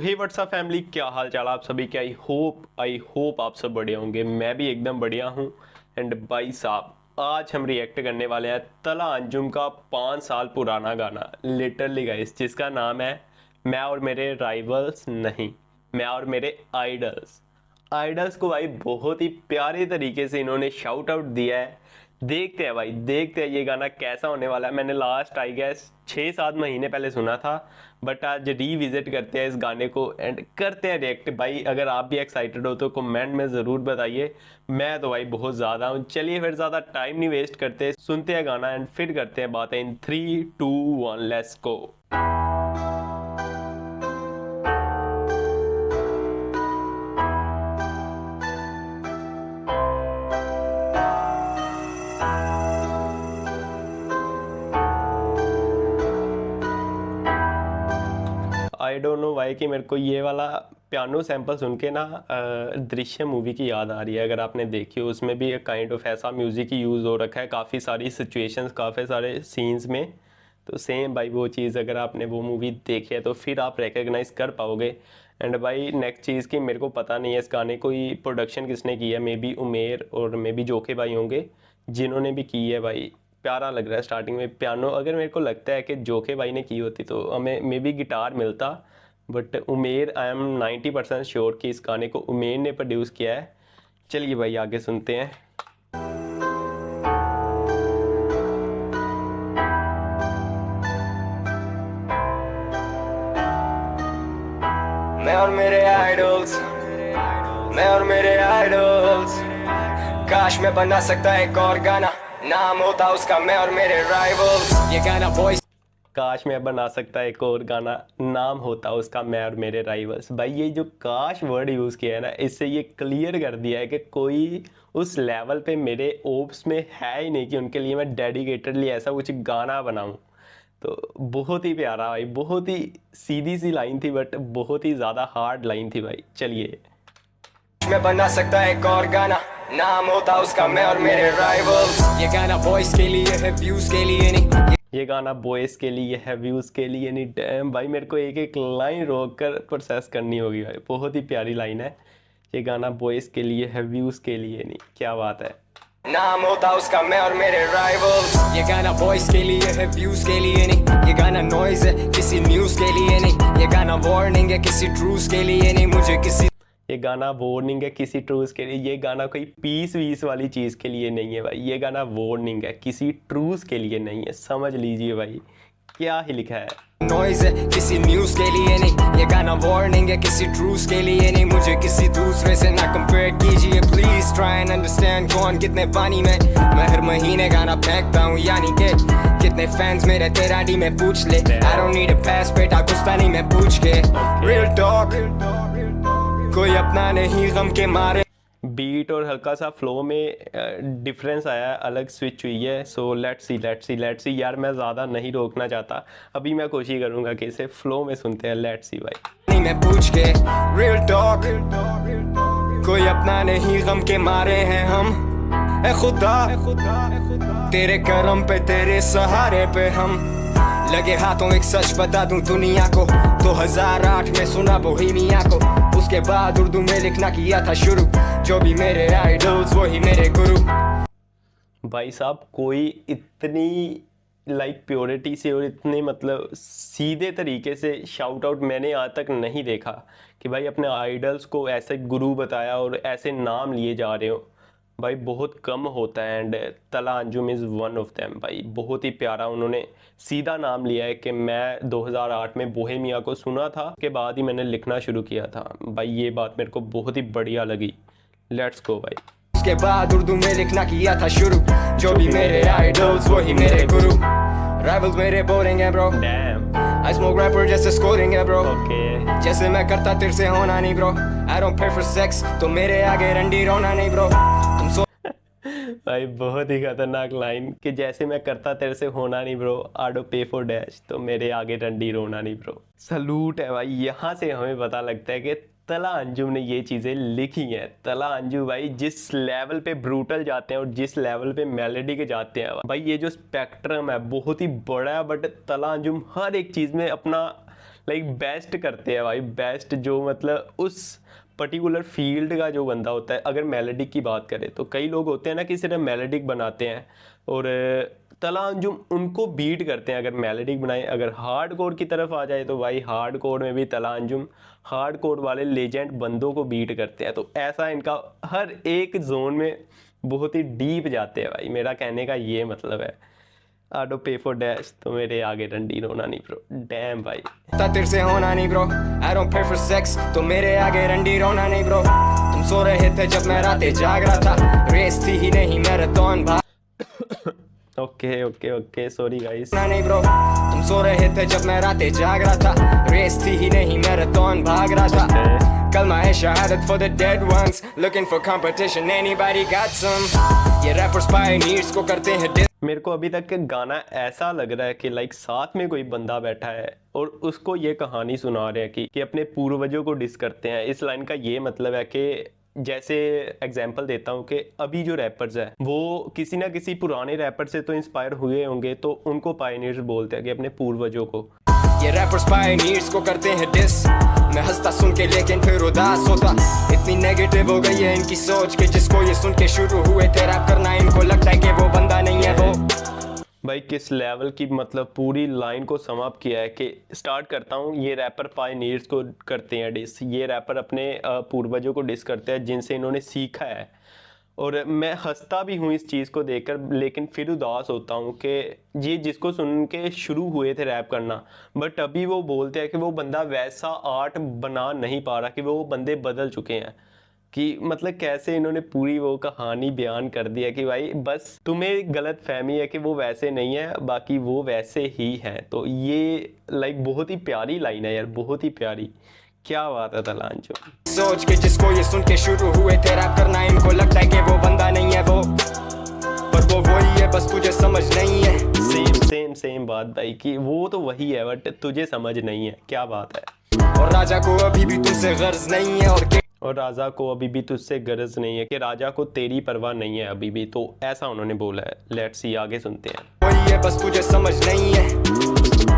हे WhatsApp family, क्या हाल चाल आप सभी के। आई होप आप सब बढ़िया होंगे। मैं भी एकदम बढ़िया हूँ। एंड भाई साहब, आज हम रिएक्ट करने वाले हैं तला अंजुम का 5 साल पुराना गाना लिटरली गाइस, जिसका नाम है मैं और मेरे राइवल्स नहीं, मैं और मेरे आइडल्स। आइडल्स को भाई बहुत ही प्यारे तरीके से इन्होंने शाउट आउट दिया है। देखते हैं भाई, देखते हैं ये गाना कैसा होने वाला है। मैंने लास्ट आई गेस 6-7 महीने पहले सुना था, बट आज रीविजिट करते हैं इस गाने को एंड करते हैं रिएक्ट। भाई अगर आप भी एक्साइटेड हो तो कमेंट में ज़रूर बताइए। मैं तो भाई बहुत ज़्यादा हूँ। चलिए फिर ज़्यादा टाइम नहीं वेस्ट करते, सुनते हैं गाना एंड फिर करते हैं बातें इन 3, 2, 1 let's go. I don't know why कि मेरे को ये वाला पियानो सैंपल सुन के ना दृश्यम मूवी की याद आ रही है। अगर आपने देखी हो, उसमें भी एक काइंड ऑफ ऐसा म्यूज़िक ही यूज़ हो रखा है काफ़ी सारी सिचुएशंस, काफ़ी सारे सीन्स में। तो सेम भाई वो चीज़ अगर आपने वो मूवी देखी है तो फिर आप रिकग्नाइज़ कर पाओगे। एंड भाई नेक्स्ट चीज़ की मेरे को पता नहीं है इस गाने को ही प्रोडक्शन किसने की है। मे बी उमेर और मे बी जोके भाई होंगे जिन्होंने भी की है। भाई प्यारा लग रहा है स्टार्टिंग में पियानो। अगर मेरे को लगता है कि जोके भाई ने की होती तो हमें मे बी गिटार मिलता, but Umer I am 90% sure कि इस गाने को उमेर ने प्रोड्यूस किया है। चलिए भाई आगे सुनते हैं। मैं और मेरे आइडल्स, मैं और मेरे आइडल्स। काश मैं बना सकता एक और गाना, नाम होता उसका मैं और मेरे राइवल्स। ये गाना वॉइस, काश मैं बना सकता एक और गाना, नाम होता उसका मैं और मेरे राइवल्स। भाई ये जो काश वर्ड यूज़ किया है ना, इससे ये क्लियर कर दिया है कि कोई उस लेवल पे मेरे ओप्स में है ही नहीं कि उनके लिए मैं डेडिकेटेडली ऐसा कुछ गाना बनाऊं। तो बहुत ही प्यारा भाई, बहुत ही सीधी सी लाइन थी बट बहुत ही ज़्यादा हार्ड लाइन थी भाई। चलिए। मैं बना सकता एक और गाना, नाम होता उसका मैं और मेरे राइवल्स। ये गाना वॉइस के लिए है, व्यूज के लिए नहीं। ये गाना बॉयज़ के लिए है, व्यूज़ के लिए नहीं। डैम भाई, मेरे को एक एक लाइन रोक कर प्रोसेस करनी होगी भाई। बहुत ही प्यारी लाइन है। ये गाना बॉयज़ के लिए है, व्यूज़ के लिए नहीं। क्या बात है। नाम होता उसका मैं और मेरे राइवल्स। ये गाना वॉइस के लिए है, व्यूज के लिए नहीं। ये गाना नॉइज है, किसी न्यूज के लिए नहीं। ये गाना वार्निंग है, किसी ट्रूज के लिए नहीं। मुझे किसी ये गाना वार्निंग है किसी ट्रूस के लिए। ये गाना कोई पीस वीस वाली चीज़ के लिए नहीं है भाई। ये गाना वार्निंग है, किसी ट्रूस के लिए नहीं है। समझ लीजिए भाई क्या ही लिखा है। नॉइज है, किसी न्यूज के लिए नहीं। ये गाना वार्निंग है, किसी ट्रूज के लिए नहीं। मुझे किसी दूसरे से ना कंपेयर कीजिए प्लीज। ट्राई एंड अंडरस्टैंड कौन कितने पानी में। मैं हर महीने गाना फेंकता हूँ, यानी कि कितने फैंस मेरे तेरा डी में पूछ ले। आई डोंट नीड अ पास, बेटा गुस्सा नहीं मैं पूछ के। रियल टॉक, कोई अपना नहीं गम के मारे। बीट और हल्का सा फ्लो में डिफरेंस आया है, अलग स्विच हुई है। सो लेट्स सी यार, मैं ज़्यादा नहीं रोकना चाहता। अभी मैं कोशिश करूँगा कि इसे फ्लो में सुनते हैं। लेट्स सी भाई। नहीं मैं पूछ के। रियल टॉक, कोई अपना नहीं गम के मारे हैं हम। ए खुदा, तेरे करम पे तेरे सहारे पे हम लगे हाथों। एक सच बता दूं दुनिया को, 2008 में सुना बोहेमिया को। उसके बाद उर्दू में लिखना किया था शुरू। जो भी मेरे आइडल्स वही मेरे गुरु। भाई साहब, कोई इतनी प्योरिटी से और इतने मतलब सीधे तरीके से शाउट आउट मैंने आज तक नहीं देखा कि भाई अपने आइडल्स को ऐसे गुरु बताया और ऐसे नाम लिए जा रहे हो। भाई बहुत कम होता है एंड तला Anjum is one of them. भाई बहुत ही प्यारा उन्होंने सीधा नाम लिया है कि मैं 2008 में बोहेमिया को सुना था, के बाद ही मैंने लिखना शुरू किया था। भाई ये बात मेरे को बहुत ही बढ़िया लगी। लेट्स गो भाई। उसके बाद उर्दू में लिखना किया था शुरू। जो भी मेरे आइडल्स वही मेरे गुरु। राइवल्स मेरे बोरिंग है bro. Damn. I smoke rapper जैसे स्कोरिंग है ब्रो। ओके। जैसे मैं करता तेरे से होना नहीं bro. I don't pay for sex, तो मेरे आगे रंडी रोना नहीं ब्रो। तुम सो भाई बहुत ही खतरनाक लाइन कि जैसे मैं करता तेरे से होना नहीं ब्रो, आडो पे फॉर डैश, तो मेरे आगे डंडी रोना नहीं ब्रो। सलूट है भाई। यहाँ से हमें पता लगता है कि तला अंजुम ने ये चीज़ें लिखी हैं। तला अंजू भाई जिस लेवल पे ब्रूटल जाते हैं और जिस लेवल पे मेलोडी के जाते हैं भाई, ये जो स्पेक्ट्रम है बहुत ही बड़ा है। बट तला अंजुम हर एक चीज़ में अपना लाइक बेस्ट करते हैं भाई, बेस्ट जो मतलब उस पर्टिकुलर फील्ड का जो बंदा होता है। अगर मेलोडिक की बात करें तो कई लोग होते हैं ना कि सिर्फ मेलोडिक बनाते हैं और तला अंजुम उनको बीट करते हैं अगर मेलोडिक बनाए। अगर हार्ड कोर की तरफ आ जाए तो भाई हार्ड कोर में भी तला अंजुम हार्ड कोर वाले लेजेंड बंदों को बीट करते हैं। तो ऐसा इनका हर एक जोन में बहुत ही डीप जाते हैं भाई, मेरा कहने का ये मतलब है। आडो पे फॉर डैश तो मेरे आगे रंडी रोना नहीं ब्रो, डैम भाई। तेरे से होना नहीं bro, I don't pay for sex, तो मेरे आगे रंडी रोना नहीं ब्रो। तुम सो रहे थे जब मैं रातें जाग रहा था, रेस थी ही नहीं marathon okay okay okay sorry guys. नहीं ब्रो, तुम सो रहे थे जब मैं रातें जाग रहा था, रेस थी ही नहीं मैराथन भाग रहा था। कलमा है शहादत for the dead ones, looking for competition, anybody got some? ये रैपर्स पायनियर्स को करते हैं diss। मेरे को अभी तक गाना ऐसा लग रहा है कि लाइक साथ में कोई बंदा बैठा है और उसको ये कहानी सुना रहे हैं कि अपने पूर्वजों को डिस करते हैं। इस लाइन का ये मतलब है कि जैसे एग्जांपल देता हूँ कि अभी जो रैपर्स हैं वो किसी ना किसी पुराने रैपर से तो इंस्पायर हुए होंगे, तो उनको पायनियर्स बोलते हैं कि अपने पूर्वजों को। ये रैपर्स पायनियर्स को करते हैं डिस, मैं हंसता सुन के लेकिन फिर उदास होता। इतनी नेगेटिव हो गई है इनकी सोच कि जिसको ये सुन के शुरू हुए थे रैप करना, इनको लगता है कि वो बंदा नहीं है वो। भाई किस लेवल की मतलब पूरी लाइन को सम अप किया है कि स्टार्ट करता हूँ। ये रैपर पायनियर्स को करते हैं डिस, ये रैपर अपने पूर्वजों को डिस करते हैं जिनसे इन्होंने सीखा है। और मैं हंसता भी हूँ इस चीज़ को देखकर, लेकिन फिर उदास होता हूँ कि ये जिसको सुन के शुरू हुए थे रैप करना, बट अभी वो बोलते हैं कि वो बंदा वैसा आर्ट बना नहीं पा रहा, कि वो बंदे बदल चुके हैं। कि मतलब कैसे इन्होंने पूरी वो कहानी बयान कर दिया कि भाई बस तुम्हें गलत फहमी है कि वो वैसे नहीं है, बाकी वो वैसे ही है। तो ये लाइक बहुत ही प्यारी लाइन है यार, बहुत ही प्यारी। क्या बात है तला अंजुम। सोच के जिसको ये सुन के शुरू हुए थे रैप करना, इनको लगता है कि वो बंदा नहीं है वो, पर वो वही है बस तुझे समझ नहीं है। सेम बात भाई कि वो तो वही है बट तुझे समझ नहीं है। क्या बात है। और राजा को अभी भी तुझसे गर्ज नहीं है, और राजा को अभी भी तुझसे गरज नहीं है, कि राजा को तेरी परवाह नहीं है अभी भी। तो ऐसा उन्होंने बोला है। लेट्स सी आगे सुनते हैं। वही है बस तुझे समझ नहीं है,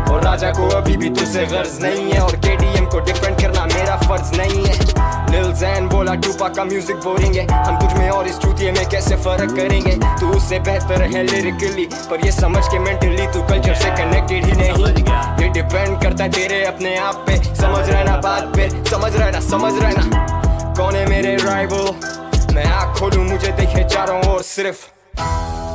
और राजा को अभी भी तुझसे गर्ज नहीं है, और केडीएम को डिफेंड करना मेरा फर्ज नहीं है। लिल ज़ैन बोला टूपाक का म्यूजिक बोरिंग है, हम तुझ में और इस चूतिए में कैसे फर्क करेंगे। तू उससे बेहतर है लिरिकली, पर ये समझ के मेंटली तू कल्चर से कनेक्टेड ही नहीं। ये डिपेंड करता है तेरे अपने आप पे, समझ रहना बात पे, समझ रहना कौन है मेरे राइवल। मैं आँख खोलूं मुझे दिखे चारों ओर सिर्फ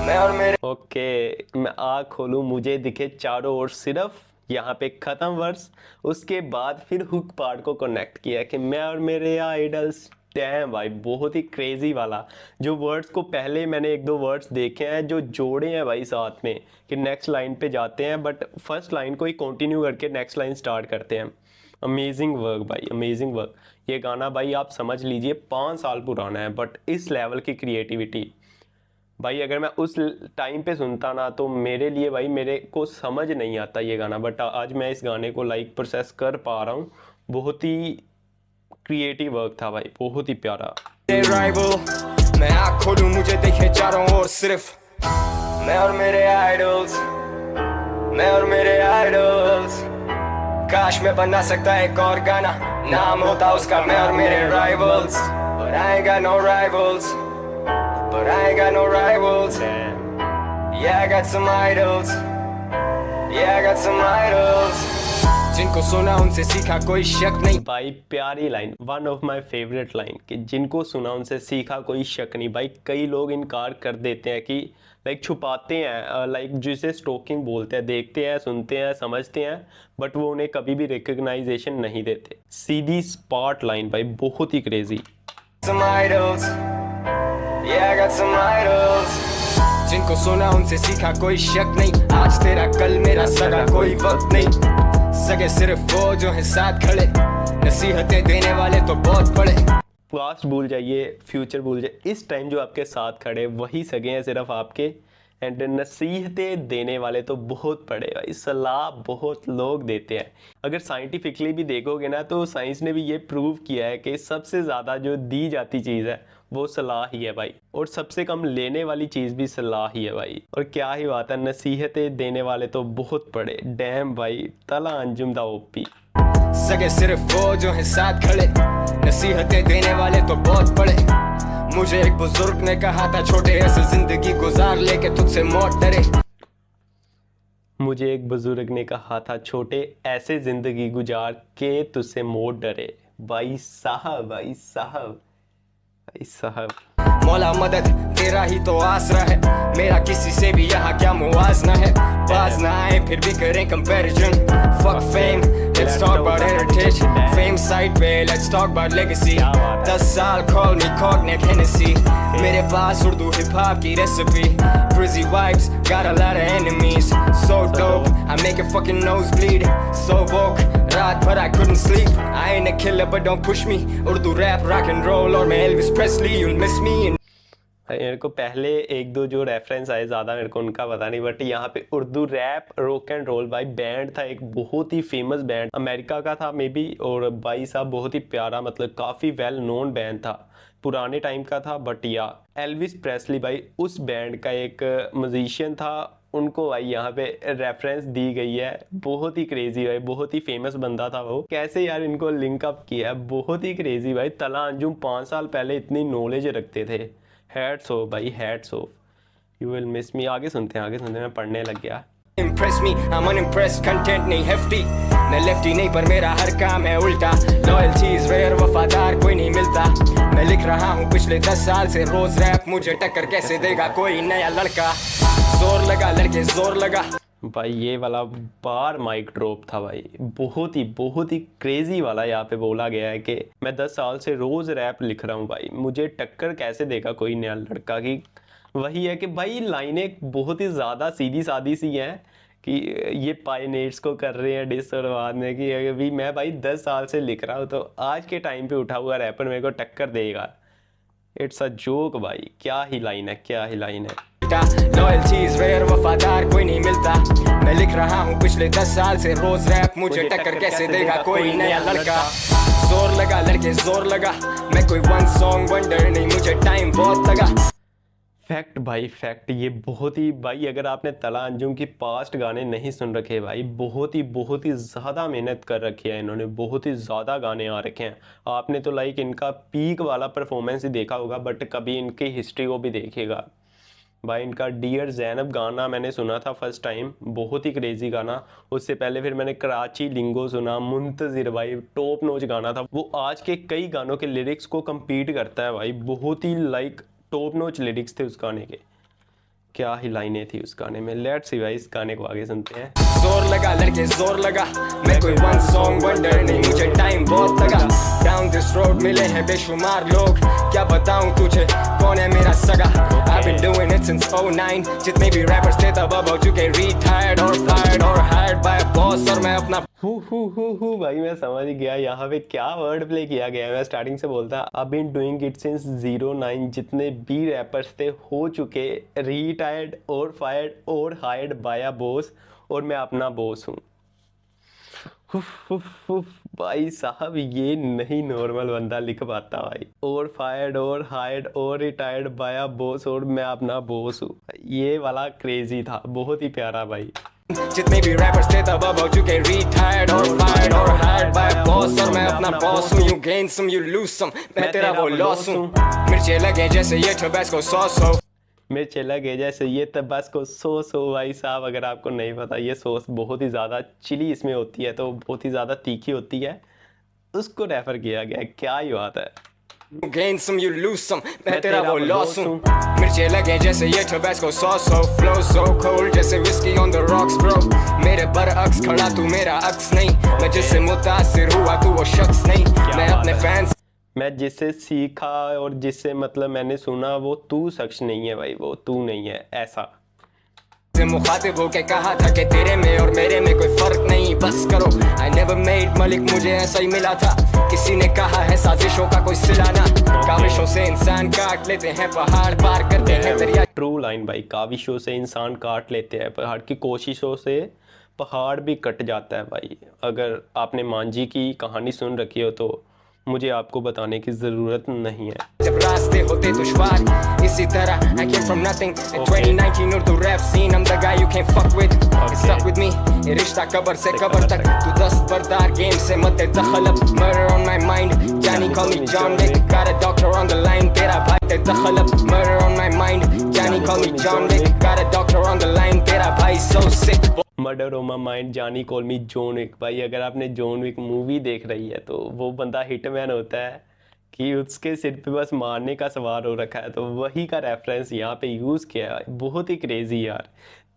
मैं और मेरे। ओके मैं आँख खोलूं मुझे दिखे चारों ओर सिर्फ, यहाँ पे खत्म वर्स। उसके बाद फिर हुक पार्ट को कनेक्ट किया कि मैं और मेरे आइडल्स। डैम भाई बहुत ही क्रेजी वाला जो वर्ड्स को पहले मैंने एक दो वर्ड्स देखे हैं जो जोड़े हैं भाई साथ में, कि नेक्स्ट लाइन पे जाते हैं बट फर्स्ट लाइन को ही कंटिन्यू करके नेक्स्ट लाइन स्टार्ट करते हैं। अमेजिंग वर्क भाई, अमेजिंग वर्क। ये गाना भाई आप समझ लीजिए 5 साल पुराना है, बट इस लेवल की क्रिएटिविटी भाई अगर मैं उस टाइम पे सुनता ना तो मेरे लिए भाई मेरे को समझ नहीं आता ये गाना, बट आज मैं इस गाने को लाइक प्रोसेस कर पा रहा हूँ। बहुत ही क्रिएटिव वर्क था भाई, बहुत ही प्यारा। मैं आँख खोलूं मुझे दिखे चारों ओर सिर्फ मैं और मेरे आइडल्स, मैं और मेरे आइडल्स। काश मैं बना सकता एक और गाना, नाम होता उसका मैं और मेरे rivals, but I ain't got no rivals, but I ain't got no rivals. Yeah I got some idols, yeah I got some idols. जिनको सुना उनसे सीखा कोई शक नहीं। भाई प्यारी line, one of my favourite line, कि जिनको सुना उनसे सीखा कोई शक नहीं। भाई कई लोग इनकार कर देते हैं कि लाइक छुपाते हैं, लाइक जिसे स्टोकिंग बोलते हैं, देखते हैं सुनते हैं समझते हैं बट वो उन्हें कभी भी रिकग्नाइजेशन नहीं देते। सीधी स्पॉट लाइन भाई, बहुत ही crazy. Some idols, yeah I got some idols. जिनको सुना उनसे सीखा कोई शक नहीं, आज तेरा कल मेरा सगा कोई वक्त नहीं। सगे सिर्फ वो जो है साथ खड़े, नसीहतें देने वाले तो बहुत बड़े। पास्ट भूल जाइए फ्यूचर भूल जाइए, इस टाइम जो आपके साथ खड़े वही सगे हैं सिर्फ आपके, एंड नसीहतें देने वाले तो बहुत पड़े भाई। सलाह बहुत लोग देते हैं। अगर साइंटिफिकली भी देखोगे ना तो साइंस ने भी ये प्रूव किया है कि सबसे ज़्यादा जो दी जाती चीज़ है वो सलाह ही है भाई, और सबसे कम लेने वाली चीज़ भी सलाह ही है भाई। और क्या ही बात है, नसीहतें देने वाले तो बहुत पड़े। डैम भाई तला अंजुम दा ओपी। सगे सिर्फ वो जो है साथ खड़े, नसीहतें देने वाले तो बहुत बड़े। मुझे एक बुजुर्ग ने कहा था छोटे ऐसे जिंदगी गुजार लेके तुझसे मौत डरे। मुझे एक बुजुर्ग ने कहा था छोटे ऐसे जिंदगी गुजार के तुझसे मौत डरे। भाई साहब भाई साहब भाई साहब। मौला मदद तेरा ही तो आसरा है, मेरा किसी से भी यहाँ क्या मुवाजना है। बाज ना आए फिर भी करें comparison. Fuck fame, let's talk about heritage. Fame side पे let's talk about legacy. 10 साल call me cognac Hennessy. मेरे पास उर्दू हिप हॉप की recipe. Crazy vibes, got a lot of enemies. So dope, I make your fucking nose bleed. So woke, रात भर I couldn't sleep. I ain't a killer but don't push me. Urdu rap, rock and roll और मैं Elvis Presley. You'll miss me. मेरे को पहले एक दो जो रेफरेंस आए ज़्यादा मेरे को उनका पता नहीं, बट यहाँ पे Urdu rap rock and roll भाई बैंड था, एक बहुत ही फेमस बैंड अमेरिका का था मे बी, और भाई साहब बहुत ही प्यारा मतलब काफ़ी वेल नोन बैंड था, पुराने टाइम का था। बट या एल्विस प्रेस्ली भाई उस बैंड का एक म्यूजिशियन था, उनको भाई यहाँ पे रेफरेंस दी गई है। बहुत ही क्रेजी भाई, बहुत ही फेमस बंदा था वो। कैसे यार इनको लिंकअप किया है, बहुत ही क्रेजी भाई। तला अंजुम 5 साल पहले इतनी नॉलेज रखते थे। हैट्स ऑफ भाई, hats off. You will miss मी। आगे सुनते हैं मैं पढ़ने लग गया। Impress me, I'm unimpressed, content नहीं hefty। मैं लेफ्टी नहीं पर मेरा हर काम है उल्टा। Loyalty is rare, वफादार कोई नहीं मिलता। मैं लिख रहा हूँ पिछले 10 साल से रोज रैप, मुझे टक्कर कैसे देगा कोई नया लड़का। जोर लगा लड़के जोर लगा। भाई ये वाला बार माइक ड्रॉप था भाई, बहुत ही क्रेजी वाला। यहाँ पे बोला गया है कि मैं 10 साल से रोज रैप लिख रहा हूँ भाई, मुझे टक्कर कैसे देगा कोई नया लड़का। की वही है कि भाई लाइनें बहुत ही ज़्यादा सीधी सादी सी हैं कि ये पायनियर्स को कर रहे हैं डिस, और बाद में कि अभी मैं भाई 10 साल से लिख रहा हूँ तो आज के टाइम पे उठा हुआ रैपर मेरे को टक्कर देगा। इट्स अ जोक भाई। क्या ही लाइन है, क्या ही लाइन है। Loyalty is rare, वफादार कोई नहीं मिलता। मैं लिख रहा हूँ पिछले 10 साल से रोज रैप, मुझे टक्कर कैसे देगा कोई नया लड़का। जोर लगा लड़के जोर लगा। मैं कोई वन सॉन्ग वंडर नहीं, मुझे टाइम बहुत लगा। फैक्ट भाई फैक्ट। ये बहुत ही भाई, अगर आपने तला अंजुम की पास्ट गाने नहीं सुन रखे भाई, बहुत ही ज़्यादा मेहनत कर रखी है इन्होंने, बहुत ही ज़्यादा गाने आ रखे हैं। आपने तो लाइक इनका पीक वाला परफॉर्मेंस ही देखा होगा, बट कभी इनकी हिस्ट्री को भी देखिएगा भाई। इनका डियर ज़ैनब गाना मैंने सुना था फर्स्ट टाइम, बहुत ही क्रेजी गाना। उससे पहले फिर मैंने कराची लिंगो सुना, मुंतज़िर भाई टॉप नॉच गाना था वो। आज के कई गानों के लिरिक्स को कम्पीट करता है भाई, बहुत ही लाइक टॉप नॉच लिरिक्स थे उस गाने के। क्या ही लाइनें थी उस गाने में। लेट्स सी भाई इस गाने को आगे सुनते हैं। जोर लगा लड़के जोर लगा। मैं कोई वन सॉन्ग वंडर नहीं, मुझे टाइम बहुत लगा। डाउन दिस रोड मिले हैं बेशुमार लोग, क्या बताऊं तुझे कौन है मेरा सगा। I've been doing it since 09। जितने भी रैपर्स थे तब अब हो चुके retired और fired और hired by a boss, और मैं अपना हु भाई मैं समझ गया यहाँ पे क्या वर्ड प्ले किया गया है। मैं स्टार्टिंग से बोलता I've been doing it since 09। जितने भी रैपर्स थे हो चुके रिटायर्ड और फायर्ड और हायर्ड बाय अ बॉस, और मैं अपना बॉस हूँ। भाई साहब ये नहीं नॉर्मल बंदा लिख पाता भाई। और फायर्ड और हायर्ड और रिटायर्ड बाय अ बॉस, और मैं अपना बॉस हूँ। ये वाला क्रेजी था, बहुत ही प्यारा भाई। जितने भी रैपर्स थे तब अब हो चुके retired और fired और hired by a boss, और मैं अपना बॉस हूँ। You gain some, you lose some, मैं तेरा वो लॉस हूँ। मिर्चे लगे जैसे ये टबैस्को सॉस हो। मिर्चे लगे जैसे ये तबास्को सॉस हो। भाई साहब अगर आपको नहीं पता, ये सॉस बहुत ही ज़्यादा चिली इसमें होती है, तो बहुत ही ज़्यादा तीखी होती है, उसको रेफर किया गया है। क्या ही बात है। You gain some, you lose some, मैं तेरा वो लॉस हूँ। मिर्चे लगे जैसे ये टबैस्को सॉस हो। Flow so cold जैसे whiskey on the rocks bro। मेरे बरअक्स खड़ा तू मेरा अक्स नहीं, मैं जिससे मुतासिर हुआ तू वो शख्स नहीं। मैं अपने फैंस मैं जिससे सीखा और जिससे मतलब मैंने सुना वो तू शख्स नहीं है भाई, वो तू नहीं है ऐसा। से मुखातिब होके कहा था कि तेरे में और मेरे में कोई फर्क नहीं, बस करो। I never made मलिक, मुझे ऐसा ही मिला था। किसी ने कहा है साजिशों का कोई सिलाना, काविशों से इंसान काट लेते हैं पहाड़, पार करते हैं दरिया। ट्रू लाइन भाई, काविशों से इंसान काट लेते हैं पहाड़, की कोशिशों से पहाड़ भी कट जाता है भाई। अगर आपने मांझी की कहानी सुन रखी हो तो मुझे आपको बताने की ज़रूरत नहीं है। जब रास्ते होते दुश्वार इसी तरह I came from nothing in 2019 Urdu rap scene I'm the guy you can't fuck with। Stuck with me ये रिश्ता कबर से कबर तक तू दस्तबरदार गेम से मत दखल अब murder on my mind Johnny call me John Wick got a doctor on the line तेरा भाई ते दखल अब murder on my mind Johnny call me John Wick got a doctor on the line तेरा भाई so sick murder on my mind जानी call मी John Wick. भाई अगर आपने जॉन विक मूवी देख रही है तो वो बंदा हिटमैन होता है कि उसके सिर पे बस मारने का सवार हो रखा है, तो वही का रेफरेंस यहाँ पे यूज़ किया है। बहुत ही क्रेजी यार।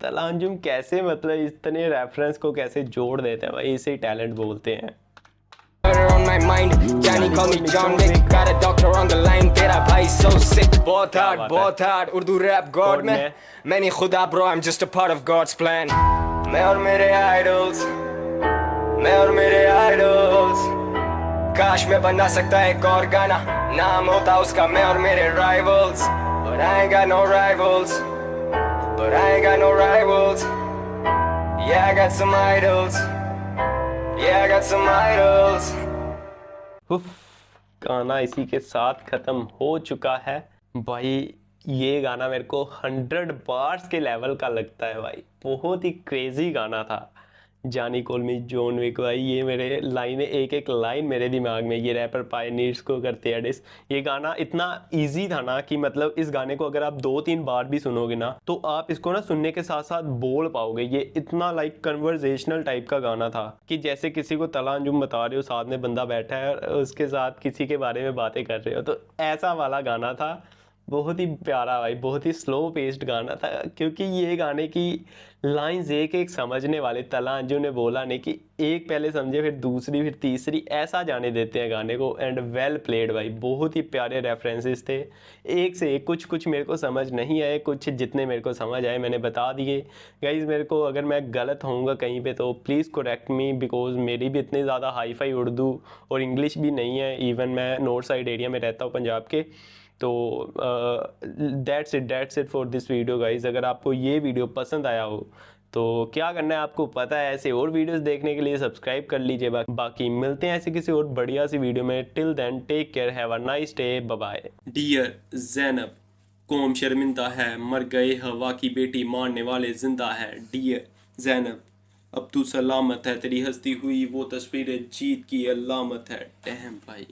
तला अंजुम कैसे मतलब इतने रेफरेंस को कैसे जोड़ देते हैं भाई, इसे टैलेंट बोलते हैं। Murder on my mind Johnny call me John Wick got a doctor on the line तेरा भाई so sick बहुत hard उर्दू रैप गॉड में मैं नहीं खुदा bro I'm just a part of God's plan मैं और मेरे idols काश मैं बना सकता एक और गाना नाम होता उसका मैं और मेरे rivals but I ain't got no rivals yeah I got some idols Yeah, I got some idols. उफ, गाना इसी के साथ ख़त्म हो चुका है भाई। ये गाना मेरे को 100 बार्स के लेवल का लगता है भाई। बहुत ही क्रेजी गाना था जानी कॉल मी जॉन विक भाई। ये मेरे लाइन एक लाइन मेरे दिमाग में, ये रैपर पायनियर्स को करते हैं डिस। ये गाना इतना इजी था ना कि मतलब इस गाने को अगर आप 2-3 बार भी सुनोगे ना तो आप इसको ना सुनने के साथ साथ बोल पाओगे। ये इतना लाइक कन्वर्जेशनल टाइप का गाना था कि जैसे किसी को तला अंजुम बता रहे हो, साथ में बंदा बैठा है उसके साथ किसी के बारे में बातें कर रहे हो, तो ऐसा वाला गाना था। बहुत ही प्यारा भाई, बहुत ही स्लो पेस्ड गाना था क्योंकि ये गाने की लाइंस एक समझने वाले। तला अंजुम ने बोला नहीं कि एक पहले समझे फिर दूसरी फिर तीसरी, ऐसा जाने देते हैं गाने को। एंड वेल प्लेड भाई, बहुत ही प्यारे रेफरेंसेस थे एक से एक। कुछ मेरे को समझ नहीं आए, कुछ जितने मेरे को समझ आए मैंने बता दिए। गाइज मेरे को अगर मैं गलत होऊंगा कहीं पे तो प्लीज़ करेक्ट मी, बिकॉज मेरी भी इतनी ज़्यादा हाई फाई उर्दू और इंग्लिश भी नहीं है। इवन मैं नॉर्थ साइड एरिया में रहता हूँ पंजाब के। तो that's it for this video guys. अगर आपको ये वीडियो पसंद आया हो तो क्या करना है आपको पता है। ऐसे और वीडियोस देखने के लिए सब्सक्राइब कर लीजिए। बाकी मिलते हैं ऐसे किसी और बढ़िया सी वीडियो में। Till then take care, have a nice day, bye bye. Dear Zainab, कौम शर्मिंदा है, मर गए हवा की बेटी, मारने वाले जिंदा है। डियर ज़ैनब, अब तू सलामत है, तेरी हंसती हुई वो तस्वीरें जीत की अलामत है। डैम भाई।